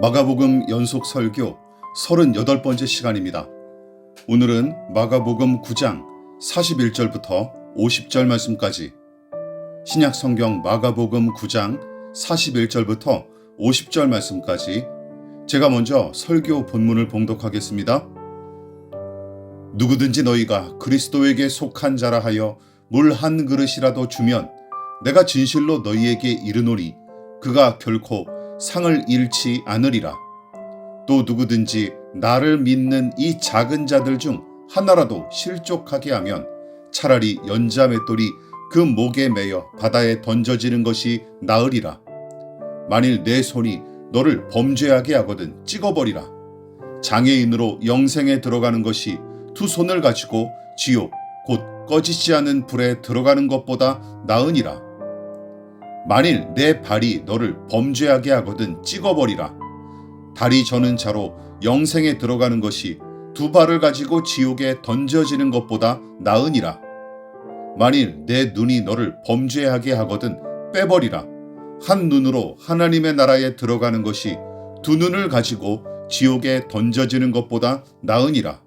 마가복음 연속 설교 38번째 시간입니다. 오늘은 마가복음 9장 41절부터 50절 말씀까지, 신약 성경 마가복음 9장 41절부터 50절 말씀까지 제가 먼저 설교 본문을 봉독하겠습니다. 누구든지 너희가 그리스도에게 속한 자라 하여 물 한 그릇이라도 주면 내가 진실로 너희에게 이르노니 그가 결코 상을 잃지 않으리라. 또 누구든지 나를 믿는 이 작은 자들 중 하나라도 실족하게 하면 차라리 연자 맷돌이 그 목에 매여 바다에 던져지는 것이 나으리라. 만일 내 손이 너를 범죄하게 하거든 찍어버리라. 장애인으로 영생에 들어가는 것이 두 손을 가지고 지옥 곧 꺼지지 않은 불에 들어가는 것보다 나으니라. 만일 내 발이 너를 범죄하게 하거든 찍어버리라. 다리 저는 자로 영생에 들어가는 것이 두 발을 가지고 지옥에 던져지는 것보다 나으니라. 만일 내 눈이 너를 범죄하게 하거든 빼버리라. 한 눈으로 하나님의 나라에 들어가는 것이 두 눈을 가지고 지옥에 던져지는 것보다 나으니라.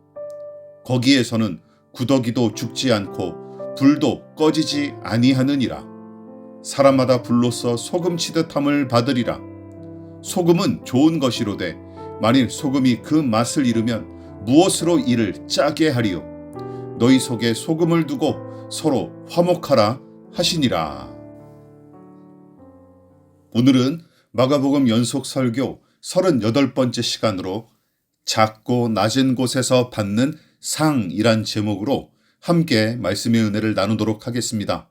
거기에서는 구더기도 죽지 않고 불도 꺼지지 아니하느니라. 사람마다 불로써 소금치듯함을 받으리라. 소금은 좋은 것이로되 만일 소금이 그 맛을 잃으면 무엇으로 이를 짜게 하리요. 너희 속에 소금을 두고 서로 화목하라 하시니라. 오늘은 마가복음 연속 설교 38번째 시간으로 작고 낮은 곳에서 받는 상이란 제목으로 함께 말씀의 은혜를 나누도록 하겠습니다.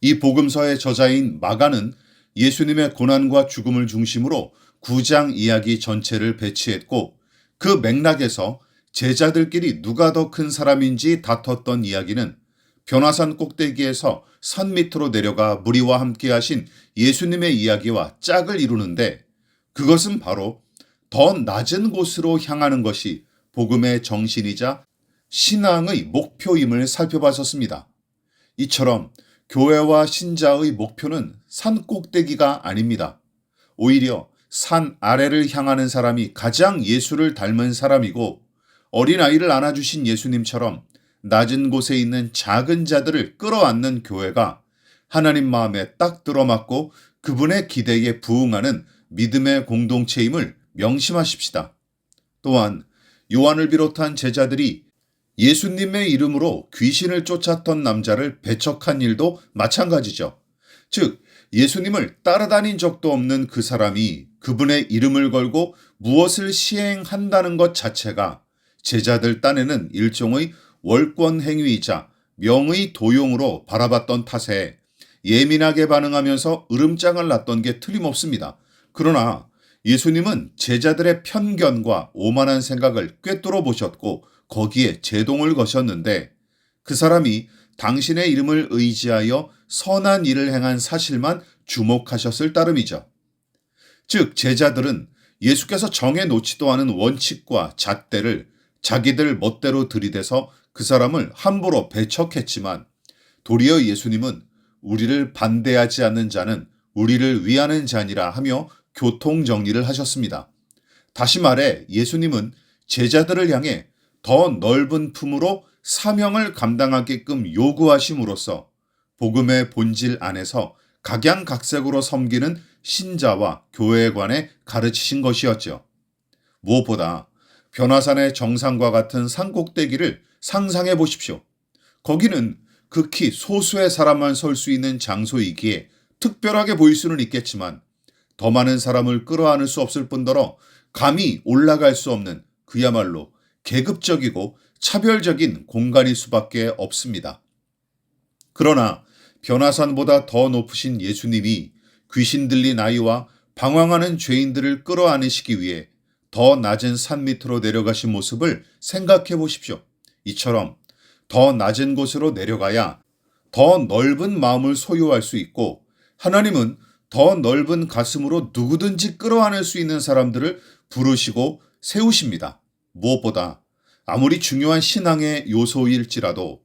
이 복음서의 저자인 마가는 예수님의 고난과 죽음을 중심으로 9장 이야기 전체를 배치했고, 그 맥락에서 제자들끼리 누가 더 큰 사람인지 다퉜던 이야기는 변화산 꼭대기에서 산 밑으로 내려가 무리와 함께 하신 예수님의 이야기와 짝을 이루는데, 그것은 바로 더 낮은 곳으로 향하는 것이 복음의 정신이자 신앙의 목표임을 살펴봤었습니다. 이처럼 교회와 신자의 목표는 산 꼭대기가 아닙니다. 오히려 산 아래를 향하는 사람이 가장 예수를 닮은 사람이고, 어린아이를 안아주신 예수님처럼 낮은 곳에 있는 작은 자들을 끌어안는 교회가 하나님 마음에 딱 들어맞고 그분의 기대에 부응하는 믿음의 공동체임을 명심하십시다. 또한 요한을 비롯한 제자들이 예수님의 이름으로 귀신을 쫓았던 남자를 배척한 일도 마찬가지죠. 즉, 예수님을 따라다닌 적도 없는 그 사람이 그분의 이름을 걸고 무엇을 시행한다는 것 자체가 제자들 딴에는 일종의 월권 행위이자 명의 도용으로 바라봤던 탓에 예민하게 반응하면서 으름장을 놨던 게 틀림없습니다. 그러나 예수님은 제자들의 편견과 오만한 생각을 꿰뚫어 보셨고 거기에 제동을 거셨는데, 그 사람이 당신의 이름을 의지하여 선한 일을 행한 사실만 주목하셨을 따름이죠. 즉, 제자들은 예수께서 정해놓지도 않은 원칙과 잣대를 자기들 멋대로 들이대서 그 사람을 함부로 배척했지만, 도리어 예수님은 우리를 반대하지 않는 자는 우리를 위하는 자니라 하며 교통정리를 하셨습니다. 다시 말해 예수님은 제자들을 향해 더 넓은 품으로 사명을 감당하게끔 요구하심으로써 복음의 본질 안에서 각양각색으로 섬기는 신자와 교회에 관해 가르치신 것이었죠. 무엇보다 변화산의 정상과 같은 산꼭대기를 상상해 보십시오. 거기는 극히 소수의 사람만 설 수 있는 장소이기에 특별하게 보일 수는 있겠지만 더 많은 사람을 끌어안을 수 없을 뿐더러 감히 올라갈 수 없는 그야말로 계급적이고 차별적인 공간일 수밖에 없습니다. 그러나 변화산보다 더 높으신 예수님이 귀신 들린 아이와 방황하는 죄인들을 끌어안으시기 위해 더 낮은 산 밑으로 내려가신 모습을 생각해 보십시오. 이처럼 더 낮은 곳으로 내려가야 더 넓은 마음을 소유할 수 있고, 하나님은 더 넓은 가슴으로 누구든지 끌어안을 수 있는 사람들을 부르시고 세우십니다. 무엇보다 아무리 중요한 신앙의 요소일지라도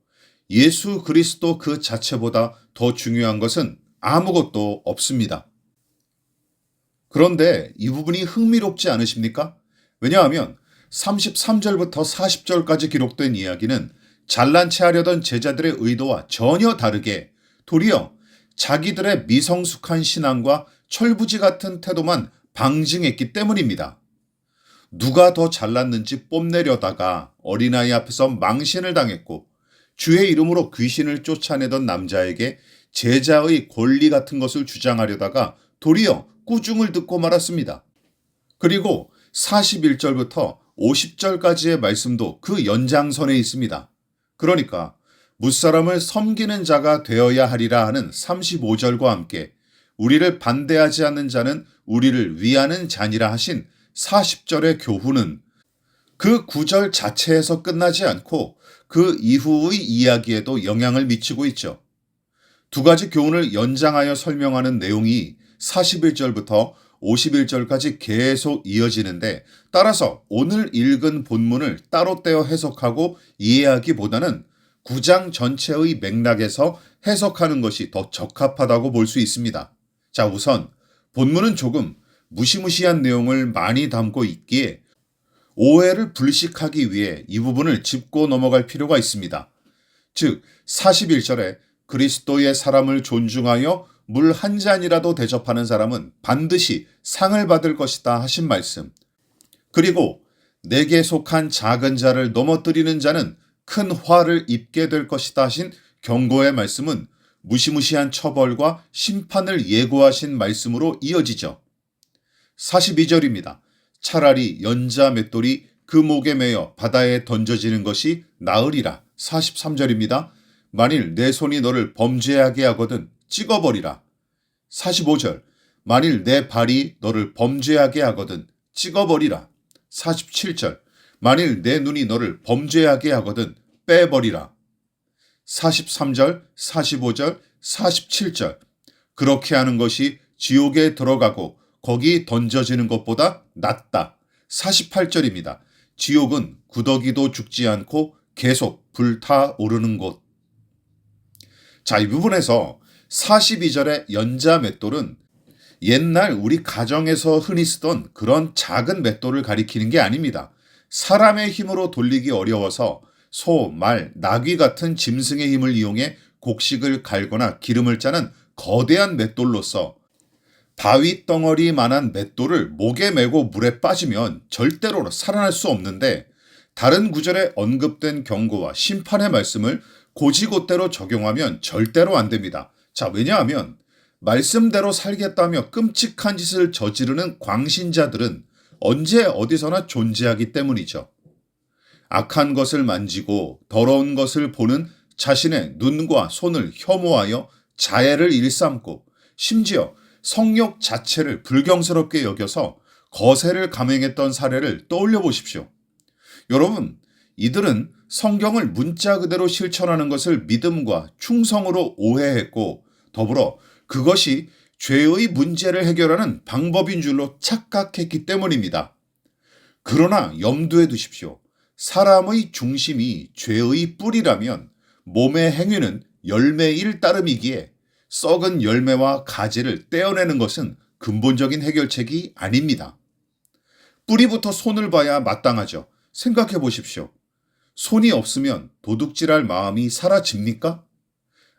예수 그리스도 그 자체보다 더 중요한 것은 아무것도 없습니다. 그런데 이 부분이 흥미롭지 않으십니까? 왜냐하면 33절부터 40절까지 기록된 이야기는 잘난 체 하려던 제자들의 의도와 전혀 다르게 도리어 자기들의 미성숙한 신앙과 철부지 같은 태도만 방증했기 때문입니다. 누가 더 잘났는지 뽐내려다가 어린아이 앞에서 망신을 당했고 주의 이름으로 귀신을 쫓아내던 남자에게 제자의 권리 같은 것을 주장하려다가 도리어 꾸중을 듣고 말았습니다. 그리고 41절부터 50절까지의 말씀도 그 연장선에 있습니다. 그러니까 무사람을 섬기는 자가 되어야 하리라 하는 35절과 함께 우리를 반대하지 않는 자는 우리를 위하는 자니라 하신 40절의 교훈은 그 구절 자체에서 끝나지 않고 그 이후의 이야기에도 영향을 미치고 있죠. 두 가지 교훈을 연장하여 설명하는 내용이 41절부터 51절까지 계속 이어지는데 따라서 오늘 읽은 본문을 따로 떼어 해석하고 이해하기보다는 9장 전체의 맥락에서 해석하는 것이 더 적합하다고 볼 수 있습니다. 자, 우선 본문은 조금 무시무시한 내용을 많이 담고 있기에 오해를 불식하기 위해 이 부분을 짚고 넘어갈 필요가 있습니다. 즉 41절에 그리스도의 사람을 존중하여 물 한 잔이라도 대접하는 사람은 반드시 상을 받을 것이다 하신 말씀. 그리고 내게 속한 작은 자를 넘어뜨리는 자는 큰 화를 입게 될 것이다 하신 경고의 말씀은 무시무시한 처벌과 심판을 예고하신 말씀으로 이어지죠. 42절입니다. 차라리 연자 맷돌이 그 목에 매여 바다에 던져지는 것이 나으리라. 43절입니다. 만일 내 손이 너를 범죄하게 하거든 찍어버리라. 45절. 만일 내 발이 너를 범죄하게 하거든 찍어버리라. 47절. 만일 내 눈이 너를 범죄하게 하거든 빼버리라. 43절, 45절, 47절. 그렇게 하는 것이 지옥에 들어가고 거기 던져지는 것보다 낫다. 48절입니다. 지옥은 구더기도 죽지 않고 계속 불타오르는 곳. 자, 이 부분에서 42절의 연자 맷돌은 옛날 우리 가정에서 흔히 쓰던 그런 작은 맷돌을 가리키는 게 아닙니다. 사람의 힘으로 돌리기 어려워서 소, 말, 나귀 같은 짐승의 힘을 이용해 곡식을 갈거나 기름을 짜는 거대한 맷돌로서 바위 덩어리만한 맷돌을 목에 메고 물에 빠지면 절대로 살아날 수 없는데 다른 구절에 언급된 경고와 심판의 말씀을 고지고대로 적용하면 절대로 안 됩니다. 자, 왜냐하면 말씀대로 살겠다며 끔찍한 짓을 저지르는 광신자들은 언제 어디서나 존재하기 때문이죠. 악한 것을 만지고 더러운 것을 보는 자신의 눈과 손을 혐오하여 자애를 일삼고 심지어 성욕 자체를 불경스럽게 여겨서 거세를 감행했던 사례를 떠올려 보십시오. 여러분, 이들은 성경을 문자 그대로 실천하는 것을 믿음과 충성으로 오해했고 더불어 그것이 죄의 문제를 해결하는 방법인 줄로 착각했기 때문입니다. 그러나 염두에 두십시오. 사람의 중심이 죄의 뿌리라면 몸의 행위는 열매일 따름이기에 썩은 열매와 가지를 떼어내는 것은 근본적인 해결책이 아닙니다. 뿌리부터 손을 봐야 마땅하죠. 생각해 보십시오. 손이 없으면 도둑질할 마음이 사라집니까?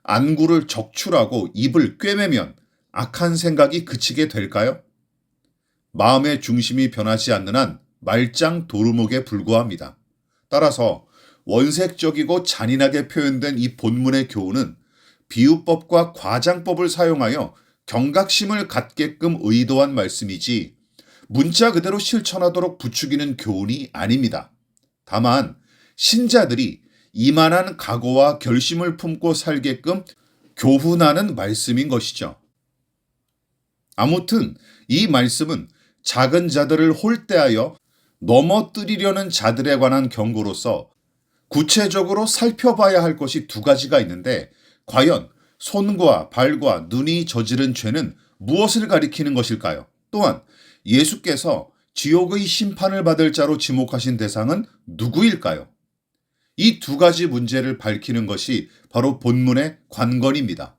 안구를 적출하고 입을 꿰매면 악한 생각이 그치게 될까요? 마음의 중심이 변하지 않는 한 말짱 도루묵에 불과합니다. 따라서 원색적이고 잔인하게 표현된 이 본문의 교훈은 비유법과 과장법을 사용하여 경각심을 갖게끔 의도한 말씀이지 문자 그대로 실천하도록 부추기는 교훈이 아닙니다. 다만 신자들이 이만한 각오와 결심을 품고 살게끔 교훈하는 말씀인 것이죠. 아무튼 이 말씀은 작은 자들을 홀대하여 넘어뜨리려는 자들에 관한 경고로서 구체적으로 살펴봐야 할 것이 두 가지가 있는데 과연 손과 발과 눈이 저지른 죄는 무엇을 가리키는 것일까요? 또한 예수께서 지옥의 심판을 받을 자로 지목하신 대상은 누구일까요? 이 두 가지 문제를 밝히는 것이 바로 본문의 관건입니다.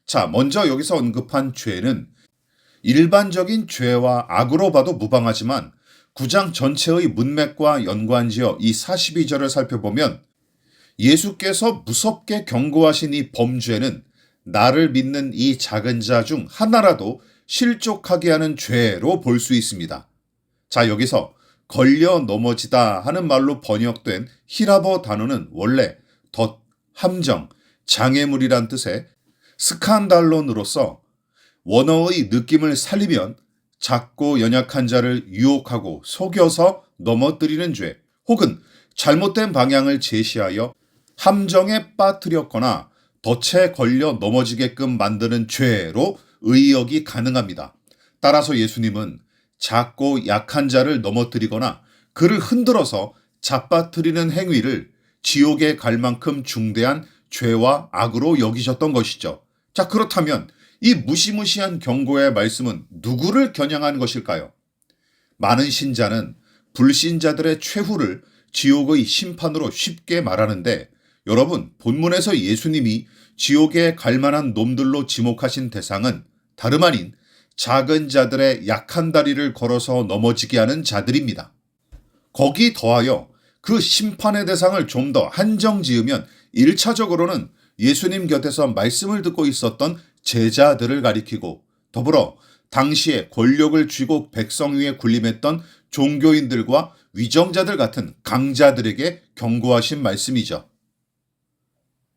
자, 먼저 여기서 언급한 죄는 일반적인 죄와 악으로 봐도 무방하지만 9장 전체의 문맥과 연관지어 이 42절을 살펴보면 예수께서 무섭게 경고하신 이 범죄는 나를 믿는 이 작은 자 중 하나라도 실족하게 하는 죄로 볼 수 있습니다. 자, 여기서 걸려 넘어지다 하는 말로 번역된 히라버 단어는 원래 덫, 함정, 장애물이란 뜻의 스칸달론으로서 원어의 느낌을 살리면 작고 연약한 자를 유혹하고 속여서 넘어뜨리는 죄, 혹은 잘못된 방향을 제시하여 함정에 빠뜨렸거나 덫에 걸려 넘어지게끔 만드는 죄로 의역이 가능합니다. 따라서 예수님은 작고 약한 자를 넘어뜨리거나 그를 흔들어서 잡아뜨리는 행위를 지옥에 갈 만큼 중대한 죄와 악으로 여기셨던 것이죠. 자, 그렇다면 이 무시무시한 경고의 말씀은 누구를 겨냥한 것일까요? 많은 신자는 불신자들의 최후를 지옥의 심판으로 쉽게 말하는데, 여러분, 본문에서 예수님이 지옥에 갈 만한 놈들로 지목하신 대상은 다름 아닌 작은 자들의 약한 다리를 걸어서 넘어지게 하는 자들입니다. 거기 더하여 그 심판의 대상을 좀 더 한정 지으면 1차적으로는 예수님 곁에서 말씀을 듣고 있었던 제자들을 가리키고, 더불어 당시에 권력을 쥐고 백성 위에 군림했던 종교인들과 위정자들 같은 강자들에게 경고하신 말씀이죠.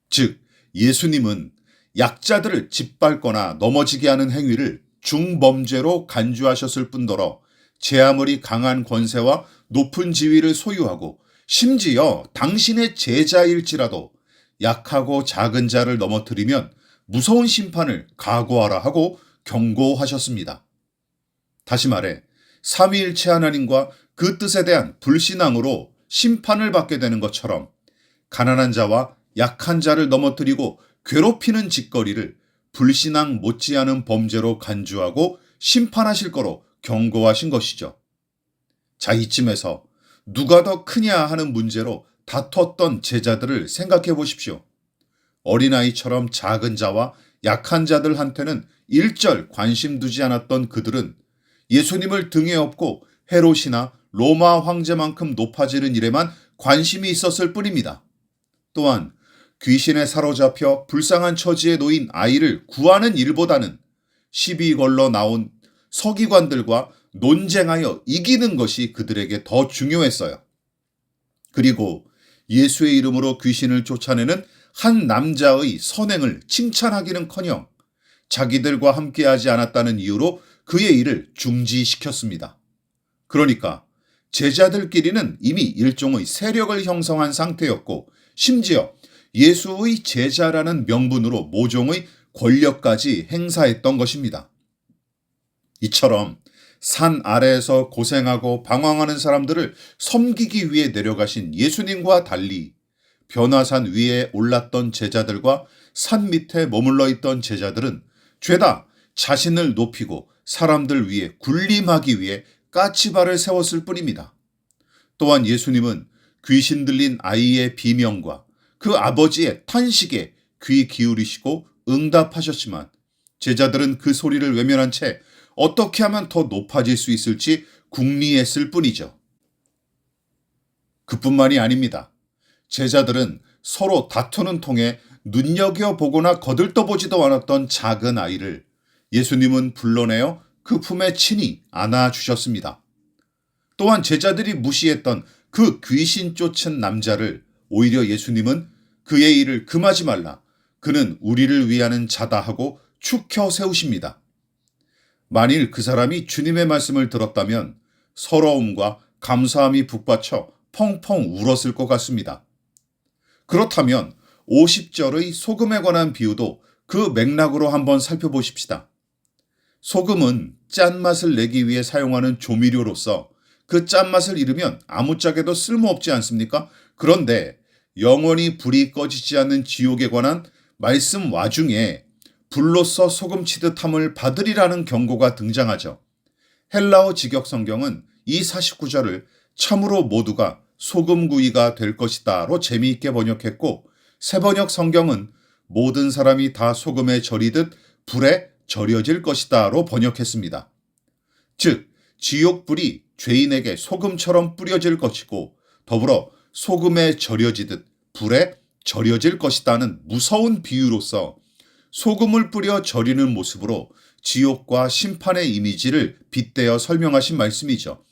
즉, 예수님은 약자들을 짓밟거나 넘어지게 하는 행위를 중범죄로 간주하셨을 뿐더러 제 아무리 강한 권세와 높은 지위를 소유하고 심지어 당신의 제자일지라도 약하고 작은 자를 넘어뜨리면 무서운 심판을 각오하라 하고 경고하셨습니다. 다시 말해 삼위일체 하나님과 그 뜻에 대한 불신앙으로 심판을 받게 되는 것처럼 가난한 자와 약한 자를 넘어뜨리고 괴롭히는 짓거리를 불신앙 못지않은 범죄로 간주하고 심판하실 거로 경고하신 것이죠. 자, 이쯤에서 누가 더 크냐 하는 문제로 다퉜던 제자들을 생각해 보십시오. 어린아이처럼 작은 자와 약한 자들한테는 일절 관심 두지 않았던 그들은 예수님을 등에 업고 헤롯이나 로마 황제만큼 높아지는 일에만 관심이 있었을 뿐입니다. 또한 귀신에 사로잡혀 불쌍한 처지에 놓인 아이를 구하는 일보다는 시비 걸러 나온 서기관들과 논쟁하여 이기는 것이 그들에게 더 중요했어요. 그리고 예수의 이름으로 귀신을 쫓아내는 한 남자의 선행을 칭찬하기는커녕 자기들과 함께하지 않았다는 이유로 그의 일을 중지시켰습니다. 그러니까 제자들끼리는 이미 일종의 세력을 형성한 상태였고, 심지어 예수의 제자라는 명분으로 모종의 권력까지 행사했던 것입니다. 이처럼 산 아래에서 고생하고 방황하는 사람들을 섬기기 위해 내려가신 예수님과 달리 변화산 위에 올랐던 제자들과 산 밑에 머물러 있던 제자들은 죄다 자신을 높이고 사람들 위에 군림하기 위해 까치발을 세웠을 뿐입니다. 또한 예수님은 귀신 들린 아이의 비명과 그 아버지의 탄식에 귀 기울이시고 응답하셨지만 제자들은 그 소리를 외면한 채 어떻게 하면 더 높아질 수 있을지 궁리했을 뿐이죠. 그뿐만이 아닙니다. 제자들은 서로 다투는 통에 눈여겨보거나 거들떠보지도 않았던 작은 아이를 예수님은 불러내어 그 품에 친히 안아주셨습니다. 또한 제자들이 무시했던 그 귀신 쫓은 남자를 오히려 예수님은 그의 일을 금하지 말라, 그는 우리를 위하는 자다 하고 축혀 세우십니다. 만일 그 사람이 주님의 말씀을 들었다면 서러움과 감사함이 북받쳐 펑펑 울었을 것 같습니다. 그렇다면 50절의 소금에 관한 비유도 그 맥락으로 한번 살펴보십시다. 소금은 짠맛을 내기 위해 사용하는 조미료로서 그 짠맛을 잃으면 아무짝에도 쓸모없지 않습니까? 그런데 영원히 불이 꺼지지 않는 지옥에 관한 말씀 와중에 불로써 소금치듯 함을 받으리라는 경고가 등장하죠. 헬라어 직역 성경은 이 49절을 참으로 모두가 소금구이가 될 것이다로 재미있게 번역했고, 새번역 성경은 모든 사람이 다 소금에 절이듯 불에 절여질 것이다로 번역했습니다. 즉, 지옥불이 죄인에게 소금처럼 뿌려질 것이고 더불어 소금에 절여지듯 불에 절여질 것이다는 무서운 비유로서 소금을 뿌려 절이는 모습으로 지옥과 심판의 이미지를 빗대어 설명하신 말씀이죠.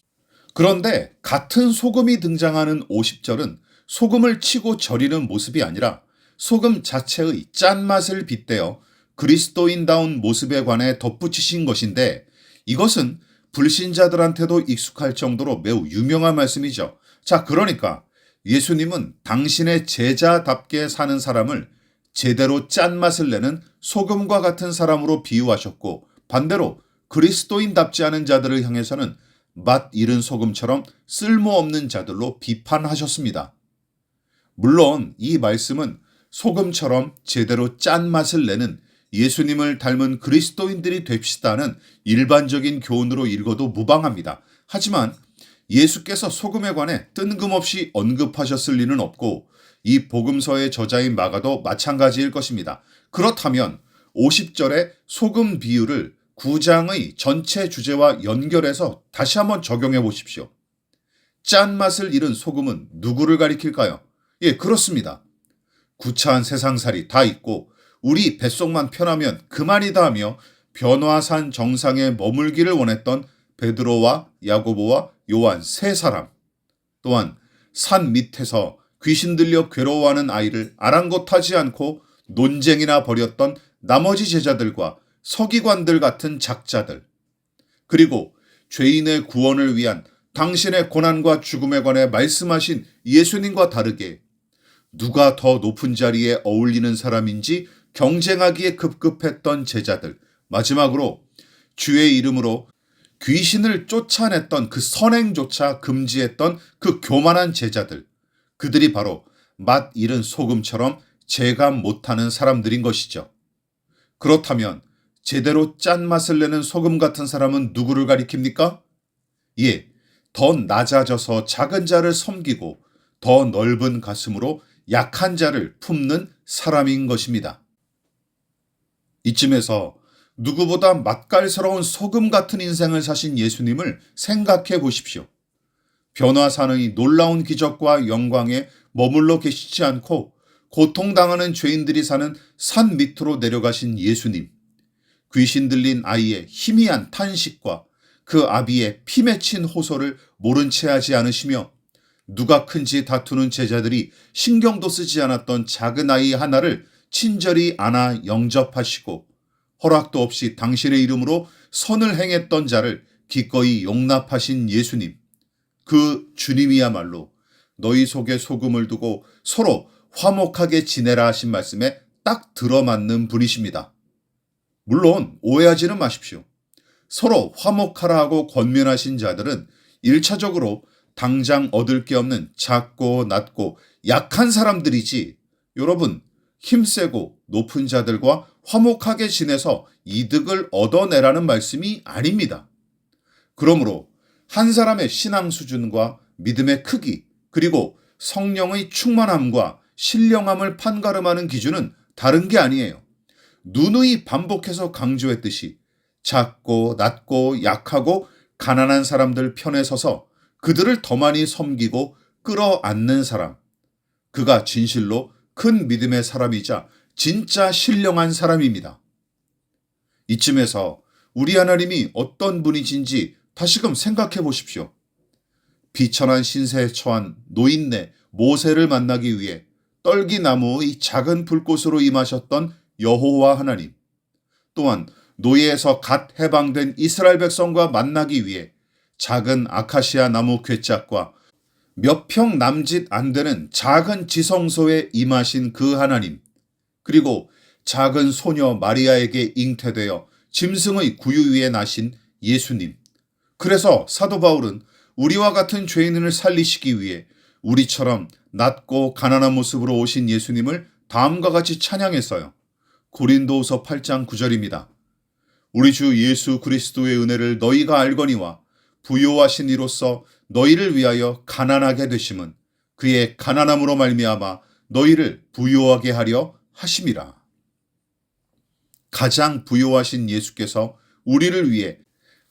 그런데 같은 소금이 등장하는 50절은 소금을 치고 절이는 모습이 아니라 소금 자체의 짠맛을 빗대어 그리스도인다운 모습에 관해 덧붙이신 것인데, 이것은 불신자들한테도 익숙할 정도로 매우 유명한 말씀이죠. 자, 그러니까 예수님은 당신의 제자답게 사는 사람을 제대로 짠맛을 내는 소금과 같은 사람으로 비유하셨고, 반대로 그리스도인답지 않은 자들을 향해서는 맛 잃은 소금처럼 쓸모없는 자들로 비판하셨습니다. 물론 이 말씀은 소금처럼 제대로 짠맛을 내는 예수님을 닮은 그리스도인들이 됩시다는 일반적인 교훈으로 읽어도 무방합니다. 하지만 예수께서 소금에 관해 뜬금없이 언급하셨을 리는 없고 이 복음서의 저자인 마가도 마찬가지일 것입니다. 그렇다면 50절의 소금 비유를 9장의 전체 주제와 연결해서 다시 한번 적용해 보십시오. 짠맛을 잃은 소금은 누구를 가리킬까요? 예, 그렇습니다. 구차한 세상살이 다 있고 우리 뱃속만 편하면 그만이다 하며 변화산 정상에 머물기를 원했던 베드로와 야고보와 요한 세 사람, 또한 산 밑에서 귀신 들려 괴로워하는 아이를 아랑곳하지 않고 논쟁이나 벌였던 나머지 제자들과 서기관들 같은 작자들, 그리고 죄인의 구원을 위한 당신의 고난과 죽음에 관해 말씀하신 예수님과 다르게 누가 더 높은 자리에 어울리는 사람인지 경쟁하기에 급급했던 제자들, 마지막으로 주의 이름으로 귀신을 쫓아냈던 그 선행조차 금지했던 그 교만한 제자들, 그들이 바로 맛 잃은 소금처럼 재감 못하는 사람들인 것이죠. 그렇다면 제대로 짠맛을 내는 소금 같은 사람은 누구를 가리킵니까? 예, 더 낮아져서 작은 자를 섬기고 더 넓은 가슴으로 약한 자를 품는 사람인 것입니다. 이쯤에서 누구보다 맛깔스러운 소금 같은 인생을 사신 예수님을 생각해 보십시오. 변화산의 놀라운 기적과 영광에 머물러 계시지 않고 고통당하는 죄인들이 사는 산 밑으로 내려가신 예수님, 귀신 들린 아이의 희미한 탄식과 그 아비의 피 맺힌 호소를 모른 채 하지 않으시며 누가 큰지 다투는 제자들이 신경도 쓰지 않았던 작은 아이 하나를 친절히 안아 영접하시고 허락도 없이 당신의 이름으로 선을 행했던 자를 기꺼이 용납하신 예수님, 그 주님이야말로 너희 속에 소금을 두고 서로 화목하게 지내라 하신 말씀에 딱 들어맞는 분이십니다. 물론 오해하지는 마십시오. 서로 화목하라 하고 권면하신 자들은 1차적으로 당장 얻을 게 없는 작고 낮고 약한 사람들이지, 여러분, 힘세고 높은 자들과 화목하게 지내서 이득을 얻어내라는 말씀이 아닙니다. 그러므로 한 사람의 신앙 수준과 믿음의 크기, 그리고 성령의 충만함과 신령함을 판가름하는 기준은 다른 게 아니에요. 누누이 반복해서 강조했듯이 작고 낮고 약하고 가난한 사람들 편에 서서 그들을 더 많이 섬기고 끌어안는 사람, 그가 진실로 큰 믿음의 사람이자 진짜 신령한 사람입니다. 이쯤에서 우리 하나님이 어떤 분이신지 다시금 생각해 보십시오. 비천한 신세에 처한 노인네 모세를 만나기 위해 떨기나무의 작은 불꽃으로 임하셨던 여호와 하나님, 또한 노예에서 갓 해방된 이스라엘 백성과 만나기 위해 작은 아카시아 나무 괴짝과 몇 평 남짓 안 되는 작은 지성소에 임하신 그 하나님, 그리고 작은 소녀 마리아에게 잉태되어 짐승의 구유 위에 나신 예수님. 그래서 사도 바울은 우리와 같은 죄인을 살리시기 위해 우리처럼 낮고 가난한 모습으로 오신 예수님을 다음과 같이 찬양했어요. 고린도후서 8장 9절입니다. 우리 주 예수 그리스도의 은혜를 너희가 알거니와 부요하신 이로써 너희를 위하여 가난하게 되심은 그의 가난함으로 말미암아 너희를 부요하게 하려 하심이라. 가장 부요하신 예수께서 우리를 위해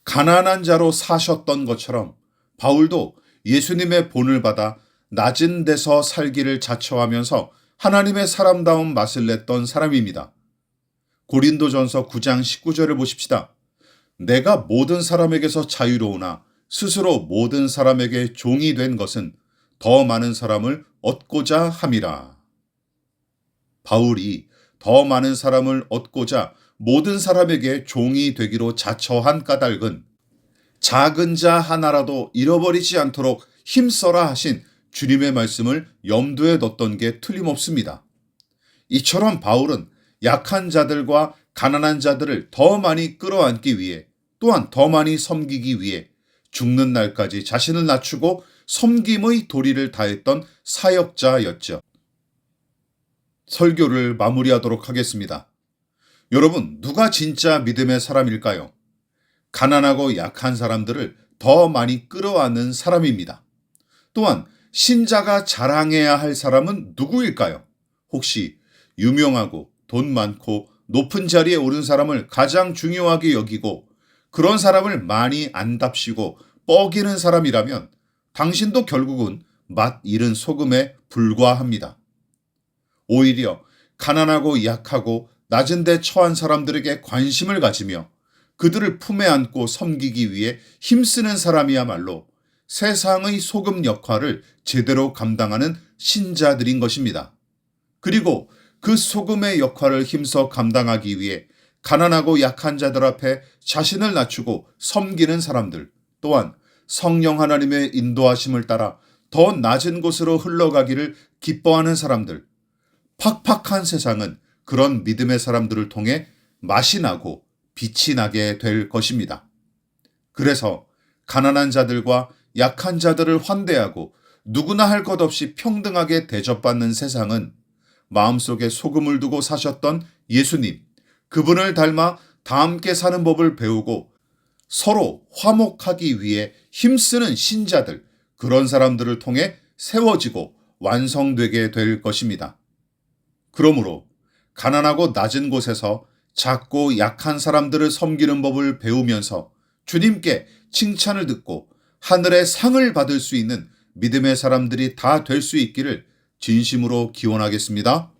가난한 자로 사셨던 것처럼 바울도 예수님의 본을 받아 낮은 데서 살기를 자처하면서 하나님의 사람다운 맛을 냈던 사람입니다. 고린도전서 9장 19절을 보십시다. 내가 모든 사람에게서 자유로우나 스스로 모든 사람에게 종이 된 것은 더 많은 사람을 얻고자 함이라. 바울이 더 많은 사람을 얻고자 모든 사람에게 종이 되기로 자처한 까닭은 작은 자 하나라도 잃어버리지 않도록 힘써라 하신 주님의 말씀을 염두에 뒀던 게 틀림없습니다. 이처럼 바울은 약한 자들과 가난한 자들을 더 많이 끌어안기 위해 또한 더 많이 섬기기 위해 죽는 날까지 자신을 낮추고 섬김의 도리를 다했던 사역자였죠. 설교를 마무리하도록 하겠습니다. 여러분, 누가 진짜 믿음의 사람일까요? 가난하고 약한 사람들을 더 많이 끌어안는 사람입니다. 또한 신자가 자랑해야 할 사람은 누구일까요? 혹시 유명하고 돈 많고 높은 자리에 오른 사람을 가장 중요하게 여기고 그런 사람을 많이 안답시고 뻐기는 사람이라면 당신도 결국은 맛 잃은 소금에 불과합니다. 오히려 가난하고 약하고 낮은 데 처한 사람들에게 관심을 가지며 그들을 품에 안고 섬기기 위해 힘쓰는 사람이야말로 세상의 소금 역할을 제대로 감당하는 신자들인 것입니다. 그리고 그 소금의 역할을 힘써 감당하기 위해 가난하고 약한 자들 앞에 자신을 낮추고 섬기는 사람들, 또한 성령 하나님의 인도하심을 따라 더 낮은 곳으로 흘러가기를 기뻐하는 사람들, 팍팍한 세상은 그런 믿음의 사람들을 통해 맛이 나고 빛이 나게 될 것입니다. 그래서 가난한 자들과 약한 자들을 환대하고 누구나 할 것 없이 평등하게 대접받는 세상은 마음속에 소금을 두고 사셨던 예수님, 그분을 닮아 다 함께 사는 법을 배우고 서로 화목하기 위해 힘쓰는 신자들, 그런 사람들을 통해 세워지고 완성되게 될 것입니다. 그러므로 가난하고 낮은 곳에서 작고 약한 사람들을 섬기는 법을 배우면서 주님께 칭찬을 듣고 하늘의 상을 받을 수 있는 믿음의 사람들이 다 될 수 있기를 진심으로 기원하겠습니다.